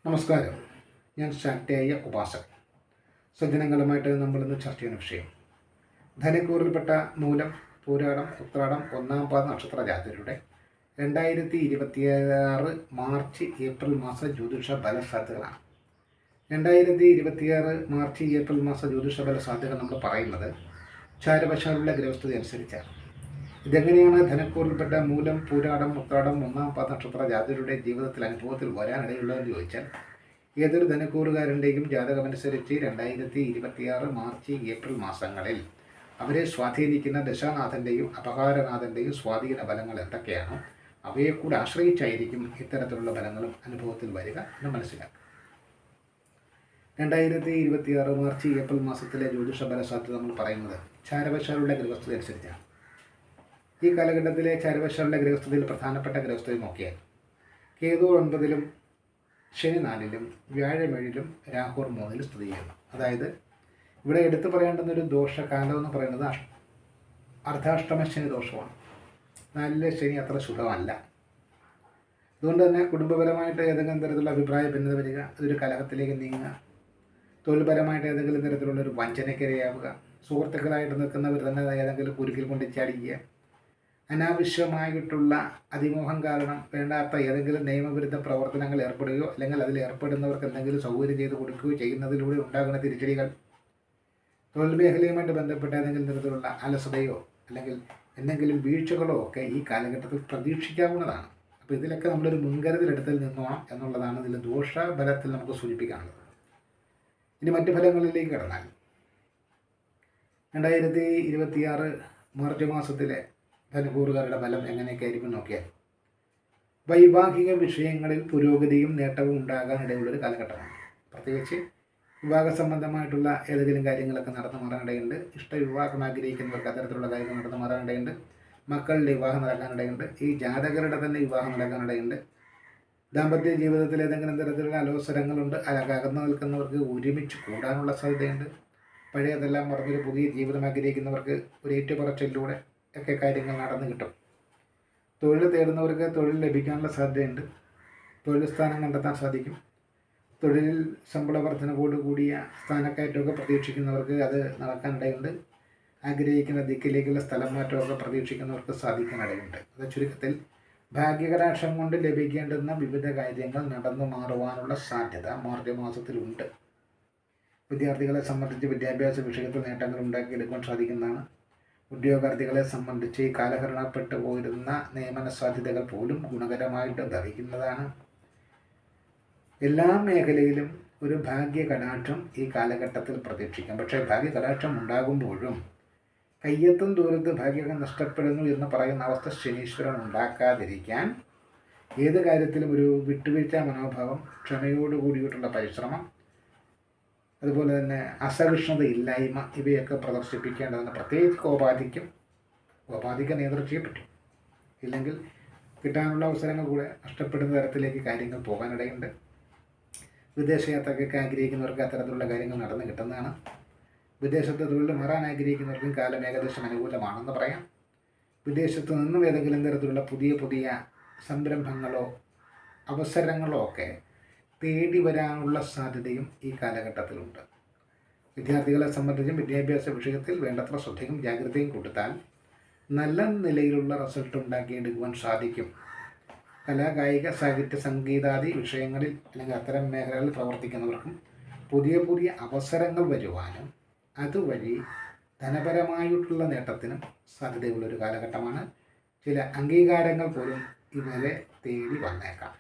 നമസ്കാരം. ഞാൻ ശാക്തേയ ഉപാസകൻ. സജ്ജനങ്ങളുമായിട്ട് നമ്മളിന്ന് ചർച്ച ചെയ്യുന്ന വിഷയം ധനക്കൂറിൽപ്പെട്ട മൂലം, പൂരാടം, ഉത്രാടം, ഒന്നാം പാദ നക്ഷത്ര ജാതകരുടെ 2026 മാർച്ച് ഏപ്രിൽ മാസ ജ്യോതിഷ ഫലസാധ്യതകളാണ്. 2026 മാർച്ച് ഏപ്രിൽ മാസ ജ്യോതിഷ ഫലസാധ്യതകൾ നമ്മൾ പറയുന്നത് ചാരവശാലുള്ള ഗ്രഹസ്ഥിതി അനുസരിച്ചാണ്. ഇതെങ്ങനെയാണ് ധനക്കൂറിൽപ്പെട്ട മൂലം, പൂരാടം, ഉത്രാടം, ഒന്നാം പാദ നക്ഷത്ര ജാതകരുടെ ജീവിതത്തിൽ അനുഭവത്തിൽ വരാനിടയുള്ളതെന്ന് ചോദിച്ചാൽ, ഏതൊരു ധനക്കൂറുകാരൻ്റെയും ജാതകമനുസരിച്ച് 2026 മാർച്ച് ഏപ്രിൽ മാസങ്ങളിൽ അവരെ സ്വാധീനിക്കുന്ന ദശാനാഥൻ്റെയും അപകാരനാഥൻ്റെയും സ്വാധീന ഫലങ്ങൾ എന്തൊക്കെയാണോ അവയെ കൂടെ ആശ്രയിച്ചായിരിക്കും ഇത്തരത്തിലുള്ള ഫലങ്ങളും അനുഭവത്തിൽ വരിക എന്ന് മനസ്സിലാക്കുക. 2026 മാർച്ച് ഏപ്രിൽ മാസത്തിലെ ജ്യോതിഷ ഫലസാധ്യത നമ്മൾ പറയുന്നത് ചാരവശാലുള്ള ഗ്രഹസ്ഥിതി അനുസരിച്ചാണ്. ഈ കാലഘട്ടത്തിലെ ചാരവശാലുള്ള ഗ്രഹസ്ഥിതിയിൽ പ്രധാനപ്പെട്ട ഗ്രഹസ്ഥിതി നോക്കിയാൽ കേതു 9-ലും ശനി 4-ലും വ്യാഴം 7-ലും രാഹു 3-ലും സ്ഥിതി ചെയ്യുന്നു. അതായത് ഇവിടെ എടുത്തു പറയേണ്ടുന്നൊരു ദോഷകാലം എന്ന് പറയുന്നത് അർദ്ധാഷ്ടമ ശനി ദോഷമാണ്. 4-ലെ ശനി അത്ര ശുഭമല്ല. അതുകൊണ്ട് തന്നെ കുടുംബപരമായിട്ട് ഏതെങ്കിലും തരത്തിലുള്ള അഭിപ്രായ ഭിന്നത വരിക, അതൊരു കലഹത്തിലേക്ക് നീങ്ങുക, തൊഴിൽപരമായിട്ട് ഏതെങ്കിലും തരത്തിലുള്ളൊരു വഞ്ചനയ്ക്കിരയാവുക, സുഹൃത്തുക്കളായിട്ട് നിൽക്കുന്നവർ തന്നെ ഏതെങ്കിലും കുരുക്കിൽ കൊണ്ട് ചാടിക്കുക, അനാവശ്യമായിട്ടുള്ള അതിമോഹം കാരണം വേണ്ടാത്ത ഏതെങ്കിലും നിയമവിരുദ്ധ പ്രവർത്തനങ്ങൾ ഏർപ്പെടുകയോ അല്ലെങ്കിൽ അതിൽ ഏർപ്പെടുന്നവർക്ക് എന്തെങ്കിലും സൗകര്യം ചെയ്ത് കൊടുക്കുകയോ ചെയ്യുന്നതിലൂടെ ഉണ്ടാകുന്ന തിരിച്ചടികൾ, തൊഴിൽ മേഖലയുമായിട്ട് ബന്ധപ്പെട്ട ഏതെങ്കിലും തരത്തിലുള്ള അലസതയോ അല്ലെങ്കിൽ എന്തെങ്കിലും വീഴ്ചകളോ ഒക്കെ ഈ കാലഘട്ടത്തിൽ പ്രതീക്ഷിക്കാവുന്നതാണ്. അപ്പോൾ ഇതിലൊക്കെ നമ്മളൊരു മുൻകരുതലെടുത്തിൽ നിന്നോണം എന്നുള്ളതാണ് ഇതിൽ ദോഷഫലത്തിൽ നമുക്ക് സൂചിപ്പിക്കാനുള്ളത്. ഇനി മറ്റു ഫലങ്ങളിലേക്ക് കടന്നാൽ 2026 മാർച്ച് മാസത്തിലെ ധനക്കൂറുകാരുടെ ഫലം എങ്ങനെയൊക്കെ ആയിരിക്കും നോക്കിയാൽ, വൈവാഹിക വിഷയങ്ങളിൽ പുരോഗതിയും നേട്ടവും ഉണ്ടാകാനിടയുള്ളൊരു കാലഘട്ടമാണ്. പ്രത്യേകിച്ച് വിവാഹ സംബന്ധമായിട്ടുള്ള ഏതെങ്കിലും കാര്യങ്ങളൊക്കെ നടന്നു മാറാനിടയുണ്ട്. വിവാഹം ആഗ്രഹിക്കുന്നവർക്ക് അത്തരത്തിലുള്ള കാര്യങ്ങൾ നടന്നു മാറാനിടയുണ്ട്. മക്കളുടെ വിവാഹം നടക്കാനിടയുണ്ട്. ഈ ജാതകരുടെ തന്നെ വിവാഹം നടക്കാനിടയുണ്ട്. ദാമ്പത്യ ജീവിതത്തിൽ ഏതെങ്കിലും തരത്തിലുള്ള അലോസരങ്ങളുണ്ട്. അകന്നു നിൽക്കുന്നവർക്ക് ഒരുമിച്ച് കൂടാനുള്ള സാധ്യതയുണ്ട്. പഴയതെല്ലാം മറന്നൊരു പുതിയ ജീവിതം ആഗ്രഹിക്കുന്നവർക്ക് ഒരു ഏറ്റുപറച്ചിലൂടെ ഒക്കെ കാര്യങ്ങൾ നടന്നു കിട്ടും. തൊഴിൽ തേടുന്നവർക്ക് തൊഴിൽ ലഭിക്കാനുള്ള സാധ്യതയുണ്ട്. തൊഴിൽ സ്ഥാനം കണ്ടെത്താൻ സാധിക്കും. തൊഴിലിൽ ശമ്പള വർധനവോട് കൂടിയ സ്ഥാനക്കയറ്റമൊക്കെ പ്രതീക്ഷിക്കുന്നവർക്ക് അത് നടക്കാനിടയുണ്ട്. ആഗ്രഹിക്കുന്ന ദിക്കിലേക്കുള്ള സ്ഥലം മാറ്റമൊക്കെ പ്രതീക്ഷിക്കുന്നവർക്ക് സാധിക്കാനിടയുണ്ട്. അത് ചുരുക്കത്തിൽ ഭാഗ്യകടാക്ഷം കൊണ്ട് ലഭിക്കേണ്ടുന്ന വിവിധ കാര്യങ്ങൾ നടന്നു മാറുവാനുള്ള സാധ്യത മാർച്ച് മാസത്തിലുണ്ട്. വിദ്യാർത്ഥികളെ സംബന്ധിച്ച് വിദ്യാഭ്യാസ വിഷയത്തിൽ നേട്ടങ്ങൾ ഉണ്ടാക്കിയെടുക്കാൻ സാധിക്കുന്നതാണ്. ഉദ്യോഗാർത്ഥികളെ സംബന്ധിച്ച് കാലഹരണപ്പെട്ടു പോയിരുന്ന നിയമന സാധ്യതകൾ പോലും ഗുണകരമായിട്ട് ഭവിക്കുന്നതാണ്. എല്ലാ മേഖലയിലും ഒരു ഭാഗ്യകടാക്ഷം ഈ കാലഘട്ടത്തിൽ പ്രതീക്ഷിക്കാം. പക്ഷേ ഭാഗ്യകടാക്ഷം ഉണ്ടാകുമ്പോഴും കയ്യെത്തും ദൂരത്ത് ഭാഗ്യം നഷ്ടപ്പെടുന്നു എന്ന് പറയുന്ന അവസ്ഥ ശനീശ്വരൻ ഉണ്ടാക്കാതിരിക്കാൻ ഏത് കാര്യത്തിലും ഒരു വിട്ടുവീഴ്ച മനോഭാവം, ക്ഷമയോട് കൂടിയിട്ടുള്ള പരിശ്രമം, അതുപോലെ തന്നെ അസഹിഷ്ണുത ഇല്ലായ്മ ഇവയൊക്കെ പ്രദർശിപ്പിക്കേണ്ടതെന്ന് പ്രത്യേകിച്ച് കോപാധിക്യം നിയന്ത്രിച്ചേ പറ്റും. ഇല്ലെങ്കിൽ കിട്ടാനുള്ള അവസരങ്ങൾ കൂടെ നഷ്ടപ്പെടുന്ന തരത്തിലേക്ക് കാര്യങ്ങൾ പോകാനിടയുണ്ട്. വിദേശയാത്രയ്ക്കൊക്കെ ആഗ്രഹിക്കുന്നവർക്ക് അത്തരത്തിലുള്ള കാര്യങ്ങൾ നടന്നു കിട്ടുന്നതാണ്. വിദേശത്ത് തൊഴിൽ മാറാൻ ആഗ്രഹിക്കുന്നവർക്കും കാലം ഏകദേശം അനുകൂലമാണെന്ന് പറയാം. വിദേശത്ത് നിന്നും ഏതെങ്കിലും തരത്തിലുള്ള പുതിയ സംരംഭങ്ങളോ അവസരങ്ങളോ ഒക്കെ തേടി വരാനുള്ള സാധ്യതയും ഈ കാലഘട്ടത്തിലുണ്ട്. വിദ്യാർത്ഥികളെ സംബന്ധിച്ചും വിദ്യാഭ്യാസ വിഷയത്തിൽ വേണ്ടത്ര ശ്രദ്ധയും ജാഗ്രതയും കൊടുത്താൽ നല്ല നിലയിലുള്ള റിസൾട്ട് ഉണ്ടാക്കിയെടുക്കുവാൻ സാധിക്കും. കലാ, കായിക, സാഹിത്യ, സംഗീതാദി വിഷയങ്ങളിൽ അല്ലെങ്കിൽ അത്തരം മേഖലകളിൽ പ്രവർത്തിക്കുന്നവർക്കും പുതിയ അവസരങ്ങൾ വരുവാനും അതുവഴി ധനപരമായിട്ടുള്ള നേട്ടത്തിനും സാധ്യതയുള്ളൊരു കാലഘട്ടമാണ്. ചില അംഗീകാരങ്ങൾ പോലും ഇവരെ തേടി വന്നേക്കാം.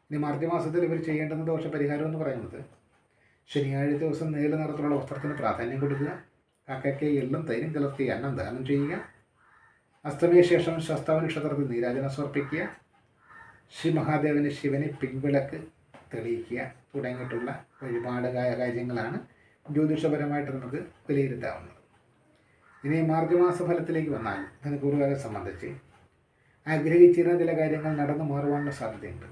ഇനി മാർച്ച് മാസത്തിൽ ഇവർ ചെയ്യേണ്ടുന്ന ദോഷപരിഹാരം എന്ന് പറയുന്നത്, ശനിയാഴ്ച ദിവസം നീല നിറത്തിലുള്ള വസ്ത്രത്തിന് പ്രാധാന്യം കൊടുക്കുക, കാക്കയ്ക്ക് എള്ളും തൈരും കലർത്തി അന്നം ദാനം ചെയ്യുക, അസ്തമയ ശേഷം ശസ്താവ നക്ഷത്രത്തിൽ നീരാജനം സമർപ്പിക്കുക, ശ്രീ മഹാദേവന് ശിവന് പിൻവിളക്ക് തെളിയിക്കുക തുടങ്ങിയിട്ടുള്ള വഴിപാട് കാര്യങ്ങളാണ് ജ്യോതിഷപരമായിട്ട് നമുക്ക് വിലയിരുത്താവുന്നത്. ഇനി മാർച്ച് മാസ ഫലത്തിലേക്ക് വന്നാൽ ധനക്കൂറുകാരെ സംബന്ധിച്ച് ആഗ്രഹിച്ചിരുന്ന ചില കാര്യങ്ങൾ നടന്നു മാറുവാനുള്ള സാധ്യതയുണ്ട്.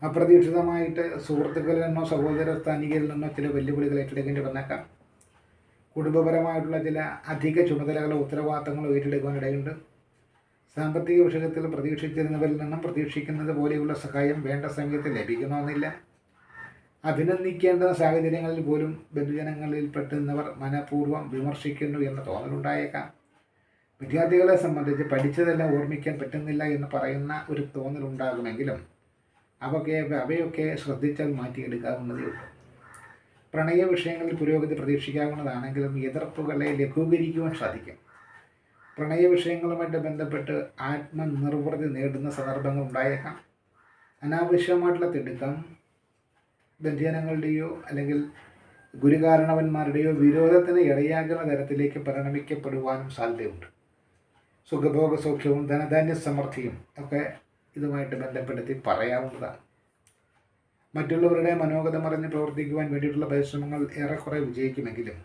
അപ്രതീക്ഷിതമായിട്ട് സുഹൃത്തുക്കളിൽ നിന്നോ സഹോദര സ്ഥാനികരിൽ നിന്നോ ചില വെല്ലുവിളികൾ ഏറ്റെടുക്കേണ്ടി വന്നേക്കാം. കുടുംബപരമായിട്ടുള്ള ചില അധിക ചുമതലകളോ ഉത്തരവാദിത്തങ്ങളോ ഏറ്റെടുക്കുവാനിടയുണ്ട്. സാമ്പത്തിക വിഷയത്തിൽ പ്രതീക്ഷിച്ചിരുന്നവരിൽ നിന്നും പ്രതീക്ഷിക്കുന്നത് പോലെയുള്ള സഹായം വേണ്ട സമയത്ത് ലഭിക്കണമെന്നില്ല. അഭിനന്ദിക്കേണ്ട സാഹചര്യങ്ങളിൽ പോലും ബന്ധുജനങ്ങളിൽ പെട്ടുന്നവർ മനഃപൂർവ്വം വിമർശിക്കുന്നു എന്ന തോന്നലുണ്ടായേക്കാം. വിദ്യാർത്ഥികളെ സംബന്ധിച്ച് പഠിച്ചതെല്ലാം ഓർമ്മിക്കാൻ പറ്റുന്നില്ല എന്ന് പറയുന്ന ഒരു തോന്നലുണ്ടാകുമെങ്കിലും അവയൊക്കെ ശ്രദ്ധിച്ചാൽ മാറ്റിയെടുക്കാവുന്നതേ ഉള്ളൂ. പ്രണയ വിഷയങ്ങളിൽ പുരോഗതി പ്രതീക്ഷിക്കാവുന്നതാണെങ്കിലും എതിർപ്പുകളെ ലഘൂകരിക്കുവാൻ സാധിക്കും. പ്രണയ വിഷയങ്ങളുമായിട്ട് ബന്ധപ്പെട്ട് ആത്മനിർവൃതി നേടുന്ന സന്ദർഭങ്ങൾ ഉണ്ടായേക്കാം. അനാവശ്യമായിട്ടുള്ള തിടുക്കം ബന്ധുജനങ്ങളുടെയോ അല്ലെങ്കിൽ ഗുരുകാരണവന്മാരുടെയോ വിരോധത്തിന് ഇടയാകുന്ന തരത്തിലേക്ക് പരിണമിക്കപ്പെടുവാനും സാധ്യതയുണ്ട്. സുഖഭോഗ സൗഖ്യവും ധനധാന്യ സമൃദ്ധിയും ഒക്കെ ഇതുമായിട്ട് ബന്ധപ്പെടുത്തി പറയാവുന്നതാണ്. മറ്റുള്ളവരുടെ മനോഗതമറിഞ്ഞ് പ്രവർത്തിക്കുവാൻ വേണ്ടിയിട്ടുള്ള പരിശ്രമങ്ങൾ ഏറെക്കുറെ വിജയിക്കുമെങ്കിലും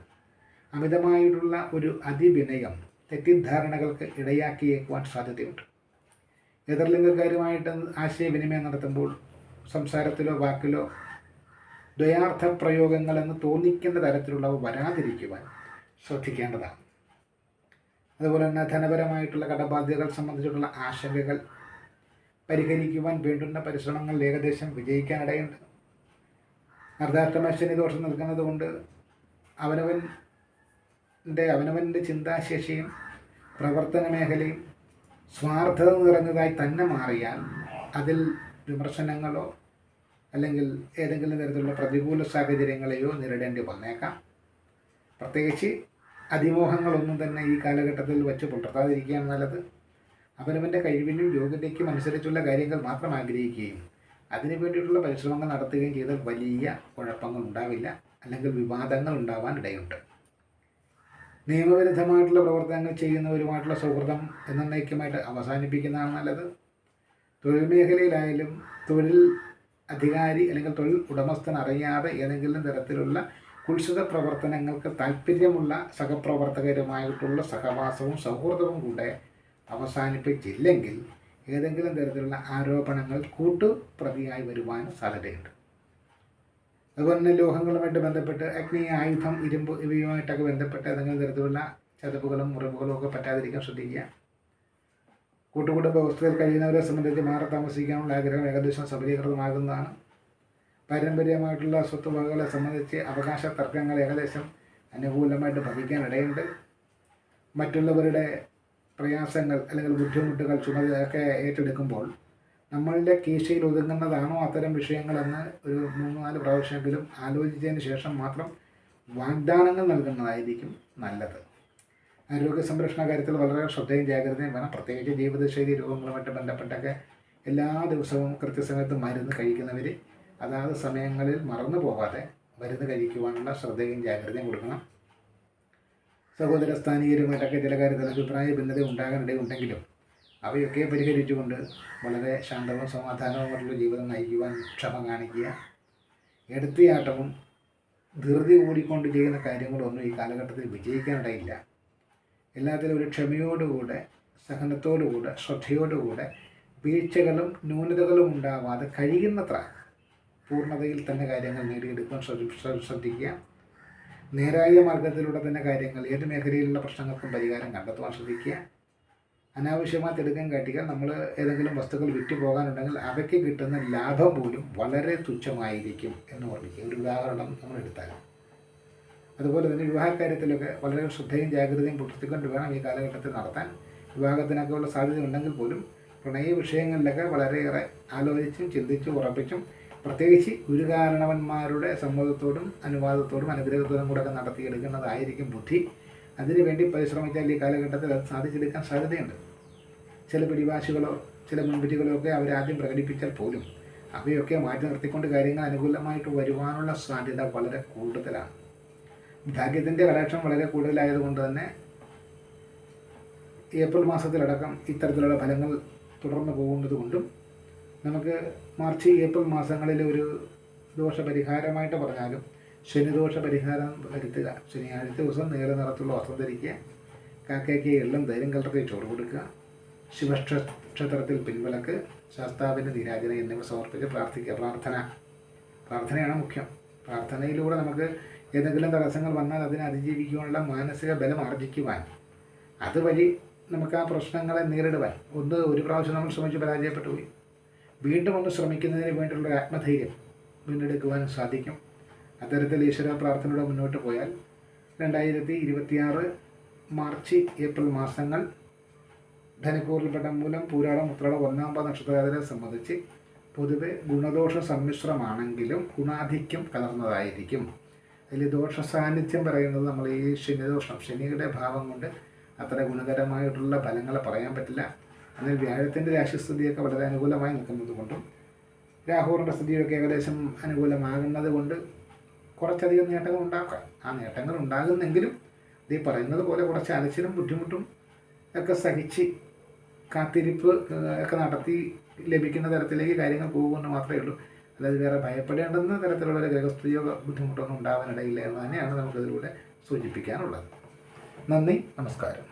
അമിതമായിട്ടുള്ള ഒരു അതിവിനയം തെറ്റിദ്ധാരണകൾക്ക് ഇടയാക്കിയേക്കുവാൻ സാധ്യതയുണ്ട്. എതിർലിംഗക്കാരുമായിട്ട് ആശയവിനിമയം നടത്തുമ്പോൾ സംസാരത്തിലോ വാക്കിലോ ദ്വയാർത്ഥ പ്രയോഗങ്ങളെന്ന് തോന്നിക്കുന്ന തരത്തിലുള്ളവ വരാതിരിക്കുവാൻ ശ്രദ്ധിക്കേണ്ടതാണ്. അതുപോലെ തന്നെ ധനപരമായിട്ടുള്ള കടബാധ്യതകൾ സംബന്ധിച്ചിട്ടുള്ള ആശങ്കകൾ പരിഹരിക്കുവാൻ വേണ്ടുന്ന പരിശ്രമങ്ങൾ ഏകദേശം വിജയിക്കാനിടയുണ്ട്. അർദ്ധാഷ്ടമ ശനി ദോഷം നിൽക്കുന്നത് കൊണ്ട് അവനവൻ്റെ ചിന്താശേഷിയും പ്രവർത്തന മേഖലയും സ്വാർത്ഥത നിറഞ്ഞതായി തന്നെ മാറിയാൽ അതിൽ വിമർശനങ്ങളോ അല്ലെങ്കിൽ ഏതെങ്കിലും തരത്തിലുള്ള പ്രതികൂല സാഹചര്യങ്ങളെയോ നേരിടേണ്ടി വന്നേക്കാം. പ്രത്യേകിച്ച് അതിമോഹങ്ങളൊന്നും തന്നെ ഈ കാലഘട്ടത്തിൽ വെച്ച് പുലർത്താതിരിക്കുകയാണ് നല്ലത്. അവനവൻ്റെ കഴിവിനും യോഗ്യതയ്ക്കും അനുസരിച്ചുള്ള കാര്യങ്ങൾ മാത്രം ആഗ്രഹിക്കുകയും അതിനു വേണ്ടിയിട്ടുള്ള പരിശ്രമങ്ങൾ നടത്തുകയും ചെയ്താൽ വലിയ കുഴപ്പങ്ങൾ ഉണ്ടാവില്ല, അല്ലെങ്കിൽ വിവാദങ്ങൾ ഉണ്ടാവാൻ ഇടയുണ്ട്. നിയമവിരുദ്ധമായിട്ടുള്ള പ്രവർത്തനങ്ങൾ ചെയ്യുന്നവരുമായിട്ടുള്ള സൗഹൃദം എന്നേക്കുമായിട്ട് അവസാനിപ്പിക്കുന്നതാണ് നല്ലത്. തൊഴിൽ മേഖലയിലായാലും തൊഴിൽ അധികാരി അല്ലെങ്കിൽ തൊഴിൽ ഉടമസ്ഥൻ അറിയാതെ ഏതെങ്കിലും തരത്തിലുള്ള കുൽസിത പ്രവർത്തനങ്ങൾക്ക് താല്പര്യമുള്ള സഹപ്രവർത്തകരുമായിട്ടുള്ള സഹവാസവും സൗഹൃദവും കൂടെ അവസാനിപ്പിച്ചില്ലെങ്കിൽ ഏതെങ്കിലും തരത്തിലുള്ള ആരോപണങ്ങൾ കൂട്ടുപ്രതിയായി വരുവാൻ സാധ്യതയുണ്ട്. അതുപോലെ തന്നെ ലോഹങ്ങളുമായിട്ട് ബന്ധപ്പെട്ട് അഗ്നി, ആയുധം, ഇരുമ്പ് ഇവയുമായിട്ടൊക്കെ ബന്ധപ്പെട്ട് ഏതെങ്കിലും തരത്തിലുള്ള ചതവുകളും മുറിവുകളും ഒക്കെ പറ്റാതിരിക്കാൻ ശ്രദ്ധിക്കുക. കൂട്ടുകുടുംബ വ്യവസ്ഥയിൽ കഴിയുന്നവരെ സംബന്ധിച്ച് മാറി താമസിക്കാനുള്ള ആഗ്രഹം ഏകദേശം സബലീകൃതമാകുന്നതാണ്. പാരമ്പര്യമായിട്ടുള്ള സ്വത്തുവകകളെ സംബന്ധിച്ച് അവകാശ തർക്കങ്ങൾ ഏകദേശം അനുകൂലമായിട്ട് ഭവിക്കാനിടയുണ്ട്. മറ്റുള്ളവരുടെ പ്രയാസങ്ങൾ അല്ലെങ്കിൽ ബുദ്ധിമുട്ടുകൾ ചുമതലയൊക്കെ ഏറ്റെടുക്കുമ്പോൾ നമ്മളുടെ കീശയിൽ ഒതുങ്ങുന്നതാണോ അത്തരം വിഷയങ്ങളെന്ന് ഒരു 3-4 പ്രാവശ്യമെങ്കിലും ആലോചിച്ചതിന് ശേഷം മാത്രം വാഗ്ദാനങ്ങൾ നൽകുന്നതായിരിക്കും നല്ലത്. ആരോഗ്യ സംരക്ഷണ കാര്യത്തിൽ വളരെ ശ്രദ്ധയും ജാഗ്രതയും വേണം. പ്രത്യേകിച്ച് ജീവിതശൈലി രോഗങ്ങളുമായിട്ട് ബന്ധപ്പെട്ടൊക്കെ എല്ലാ ദിവസവും കൃത്യസമയത്ത് മരുന്ന് കഴിക്കുന്നവർ അതാത് സമയങ്ങളിൽ മറന്നു പോകാതെ മരുന്ന് കഴിക്കുവാനുള്ള ശ്രദ്ധയും ജാഗ്രതയും കൊടുക്കണം. സഹോദര സ്ഥാനീയരുമായിട്ടൊക്കെ ചില കാര്യത്തിൽ അഭിപ്രായ ഭിന്നത ഉണ്ടാകാനിടയുണ്ടെങ്കിലും അവയൊക്കെ പരിഹരിച്ചുകൊണ്ട് വളരെ ശാന്തവും സമാധാനവുമായിട്ടുള്ള ജീവിതം നയിക്കുവാൻ ക്ഷമ കാണിക്കുക. എടുത്തിയാട്ടവും ധൃതി കൂടിക്കൊണ്ട് ചെയ്യുന്ന കാര്യങ്ങളൊന്നും ഈ കാലഘട്ടത്തിൽ വിജയിക്കാനിടയില്ല. എല്ലാത്തിലും ഒരു ക്ഷമയോടുകൂടെ, സഹനത്തോടുകൂടെ, ശ്രദ്ധയോടുകൂടെ, വീഴ്ചകളും ന്യൂനതകളും ഉണ്ടാവാതെ കഴിയുന്നത്ര പൂർണ്ണതയിൽ തന്നെ കാര്യങ്ങൾ നേടിയെടുക്കാൻ ശ്രദ്ധിക്കുക. നേരായ മാർഗത്തിലൂടെ തന്നെ കാര്യങ്ങൾ ഏത് മേഖലയിലുള്ള പ്രശ്നങ്ങൾക്കും പരിഹാരം കണ്ടെത്തുവാൻ ശ്രദ്ധിക്കുക. അനാവശ്യമായി തിടുക്കം കാട്ടിയാൽ നമ്മൾ ഏതെങ്കിലും വസ്തുക്കൾ വിറ്റ് പോകാനുണ്ടെങ്കിൽ അവയ്ക്ക് കിട്ടുന്ന ലാഭം പോലും വളരെ തുച്ഛമായിരിക്കും എന്ന് ഓർമ്മിക്കുക. ഒരു ഉദാഹരണം നമ്മൾ എടുത്താൽ അതുപോലെ തന്നെ വിവാഹകാര്യത്തിലൊക്കെ വളരെ ശ്രദ്ധയും ജാഗ്രതയും പുലർത്തിക്കൊണ്ട് വേണം ഈ കാലഘട്ടത്തിൽ നടത്താൻ. വിവാഹത്തിനൊക്കെ ഉള്ള സാധ്യത ഉണ്ടെങ്കിൽ പോലും പ്രണയ വിഷയങ്ങളിലൊക്കെ വളരെയേറെ ആലോചിച്ചും ചിന്തിച്ചും ഉറപ്പിച്ചും പ്രത്യേകിച്ച് ഗുരുകാരണവന്മാരുടെ സമ്മതത്തോടും അനുവാദത്തോടും അനുഗ്രഹത്തോടും കൂടെ ഒക്കെ നടത്തിയെടുക്കുന്നതായിരിക്കും ബുദ്ധി. അതിനുവേണ്ടി പരിശ്രമിച്ചാൽ ഈ കാലഘട്ടത്തിൽ അത് സാധിച്ചെടുക്കാൻ സാധ്യതയുണ്ട്. ചില പിടിവാശികളോ ചില മുൻവിധികളോ ഒക്കെ അവരാദ്യം പ്രകടിപ്പിച്ചാൽ പോലും അവയൊക്കെ മാറ്റി നിർത്തിക്കൊണ്ട് കാര്യങ്ങൾ അനുകൂലമായിട്ട് വരുവാനുള്ള സാധ്യത വളരെ കൂടുതലാണ്. ഭാഗ്യത്തിൻ്റെ കടാക്ഷം വളരെ കൂടുതലായതുകൊണ്ട് തന്നെ ഏപ്രിൽ മാസത്തിലടക്കം ഇത്തരത്തിലുള്ള ഫലങ്ങൾ തുടർന്ന് പോകുന്നത് കൊണ്ടും നമുക്ക് മാർച്ച് ഏപ്രിൽ മാസങ്ങളിൽ ഒരു ദോഷപരിഹാരമായിട്ട് പറഞ്ഞാലും ശനിദോഷ പരിഹാരം വരുത്തുക. ശനിയാഴ്ച ദിവസം നീല നിറത്തുള്ള വസ്ത്രം ധരിക്കുക, കാക്കയ്ക്ക് എള്ളും തൈരും കലർത്തി ചോറ് കൊടുക്കുക, ശിവക്ഷേത്രത്തിൽ പിൻവിളക്ക്, ശാസ്താവിൻ്റെ നീരാജന എന്നിവ സമർപ്പിച്ച് പ്രാർത്ഥിക്കുക. പ്രാർത്ഥനയാണ് മുഖ്യം. പ്രാർത്ഥനയിലൂടെ നമുക്ക് ഏതെങ്കിലും തടസ്സങ്ങൾ വന്നാൽ അതിനെ അതിജീവിക്കുവാനുള്ള മാനസിക ബലം ആർജിക്കുവാൻ അതുവഴി നമുക്ക് ആ പ്രശ്നങ്ങളെ നേരിടുവാൻ ഒരു പ്രാവശ്യം നമ്മൾ ശ്രമിച്ച് പരാജയപ്പെട്ടു പോയി. വീണ്ടും ഒന്ന് ശ്രമിക്കുന്നതിന് വേണ്ടിയുള്ള ആത്മധൈര്യം വീണ്ടെടുക്കുവാൻ സാധിക്കും. അത്തരത്തിൽ ഈശ്വര പ്രാർത്ഥനയോടെ മുന്നോട്ട് പോയാൽ 2026 മാർച്ച് ഏപ്രിൽ മാസങ്ങൾ ധനുക്കൂറിൽപ്പെട്ട മൂലം പൂരാടം ഉത്രാടം 1-ാം പാദ നക്ഷത്രജാതരെ സംബന്ധിച്ച് പൊതുവെ ഗുണദോഷ സമ്മിശ്രമാണെങ്കിലും ഗുണാധിക്യം കലർന്നതായിരിക്കും. അതിൽ ദോഷ സാന്നിധ്യം പറയുന്നത് നമ്മൾ ഈ ശനിദോഷം, ശനിയുടെ ഭാവം കൊണ്ട് അത്ര ഗുണകരമായിട്ടുള്ള ഫലങ്ങളെ പറയാൻ പറ്റില്ല. എന്നാൽ വ്യാഴത്തിൻ്റെ രാശിസ്ഥിതിയൊക്കെ വളരെ അനുകൂലമായി നിൽക്കുന്നത് കൊണ്ടും രാഹുവിൻ്റെ സ്ഥിതിയൊക്കെ ഏകദേശം അനുകൂലമാകുന്നത് കൊണ്ട് കുറച്ചധികം നേട്ടങ്ങൾ ഉണ്ടാക്കാം. ആ നേട്ടങ്ങൾ ഉണ്ടാകുന്നെങ്കിലും ഇത് പറയുന്നത് പോലെ കുറച്ച് അലച്ചിലും ബുദ്ധിമുട്ടും ഒക്കെ സഹിച്ച് കാത്തിരിപ്പ് ഒക്കെ നടത്തി ലഭിക്കുന്ന തരത്തിലേക്ക് കാര്യങ്ങൾ പോകുമെന്ന് മാത്രമേ ഉള്ളൂ. അല്ലാതെ വേറെ ഭയപ്പെടേണ്ടുന്ന തരത്തിലുള്ള ഗ്രഹസ്ഥിതിയോ ബുദ്ധിമുട്ടൊന്നും ഉണ്ടാവാനിടയില്ല എന്ന് തന്നെയാണ് നമുക്കതിലൂടെ സൂചിപ്പിക്കാനുള്ളത്. നന്ദി, നമസ്കാരം.